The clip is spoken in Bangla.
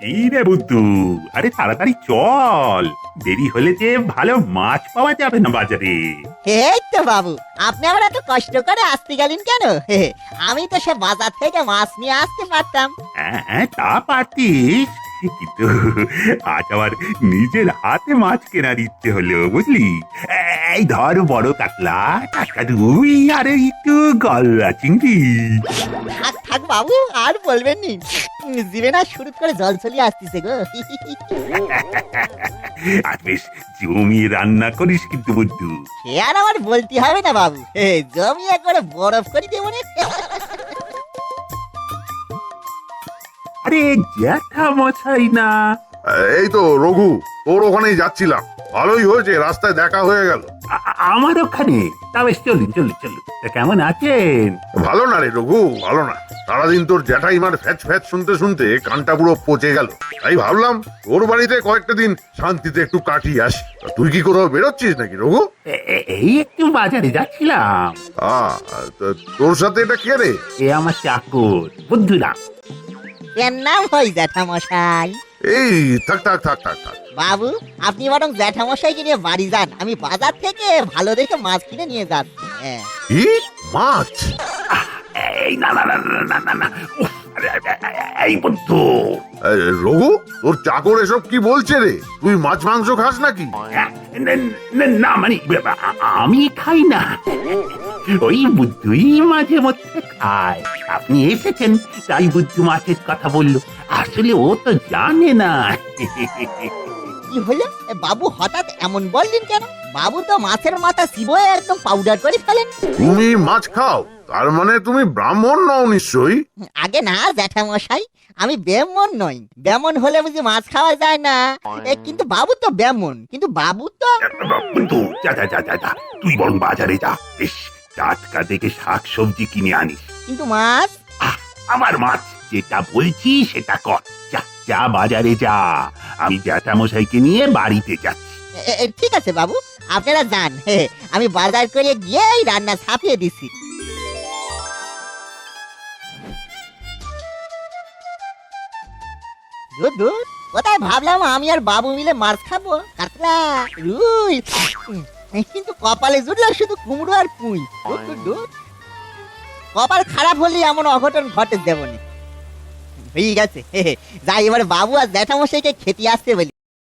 এই রে বুদ্ধু, আরে তাড়াতাড়ি চল, দেরি হলে যে ভালো মাছ পাওয়া যাবে না বাজারে। এই তো বাবু, আপনি আবার এত কষ্ট করে আসতে গেলেন কেন? আমি তো সে বাজার থেকে মাছ নিয়ে আসতে পারতাম। হ্যাঁ, তা পারতিস, কিন্তু আজ আবার নিজের হাতে মাছ কেনার ইচ্ছে হলো, বুঝলি? এই ধর বড় কাতলা, টাটকা রুই আর একটু গলদা চিংড়ি। থাক থাক বাবু, আর বলবেন নি, জিভে না শুরু করে জল চলিয়ে আসতেছে গো। আর বেশ জমিয়ে রান্না করিস কিন্তু বুদ্ধু। সে আর আমার বলতে হবে না বাবু, জমিয়ে করে বরফ করে দেবো না। আরে জ্যাঠা মশাই না? এই তো রঘু, তোর ওখানেই যাচ্ছিলাম। ভালোই হয়েছে, রাস্তায় দেখা হয়ে গেল। আমার ওখানে? তা বেশ, চলুন চলুন চলুন। তা কেমন আছেন? ভালো না রে রঘু, ভালো না। সারাদিন তোর জ্যাঠাইমার ফ্যাচ ফ্যাচ শুনতে শুনতে কানটা পুরো পচে গেল। তাই ভাবলাম তোর বাড়িতে কয়েকটা দিন শান্তিতে একটু কাটিয়ে আসি। তা তুই কি কোথাও বেরোচ্ছিস নাকি রঘু? এই একটু বাজারে যাচ্ছিলাম। তোর সাথে এটা কে রে? এ আমার চাকর বুদ্ধুরাম। এর নাম হয় জ্যাঠামশাই। এই থাক থাক থাক থাক থাক। বাবু, আপনি বরং জ্যাঠামশাইকে নিয়ে বাড়ি যান, আমি বাজার থেকে ভালো দেখে মাছ কিনে নিয়ে যাচ্ছি। কি মাছ? এই না না না না না না না, উফ, এই বুদ্ধু। রঘু, তোর চাকর এসব কি বলছে রে? তুই মাছ মাংস খাস নাকি? না মানে আমি খাই না, ওই বুদ্ধুই মাঝে মধ্যে খায়। আপনি এসেছেন তাই বুদ্ধু মাছের কথা বললো, আসলে ও তো জানে না। কি হলো বাবু, হঠাৎ এমন বললেন কেন? বাবু তো মাছের মাথা চিবোয়ে একদম পাউডার করে ফেলেন। তুমি মাছ খাও, তার মানে তুমি ব্রাহ্মণ নও নিশ্চয়ই? আগে না জ্যাঠামশাই, আমি ব্যামন নই। ব্যামন হলে বুঝি মাছ খাওয়া যায় না? কিন্তু বাবু তো ব্যামন, কিন্তু বাবু তো। বুদ্ধু, যা যা যা যা যা, তুই বরং বাজারে যা, বেশ টাটকা দেখে শাক সবজি কিনে আনিস। কিন্তু মাছ? আমার মাছ, যেটা বলছি সেটা কর। যা যা বাজারে যা, আমি জ্যাঠামশাইকে নিয়ে বাড়িতে যাচ্ছি। ঠিক আছে বাবু, আপনারা যান, আমি বাজার করে গিয়ে এই রান্না ছাপিয়ে দিছি। দুধ দুধ, কোথায় ভাবলাম আমি আর বাবু মিলে মাছ খাবো, কাতলা রুই, কিন্তু কপালে জুটলো শুধু কুমড়ো আর পুঁই। দুধ দুধ দুধ, কপাল খারাপ হলে এমন অঘটন ঘটে দেবনি। ঠিক আছে, যাই এবার বাবু আর জ্যাঠামশাইকে খেতে আসতে বলি।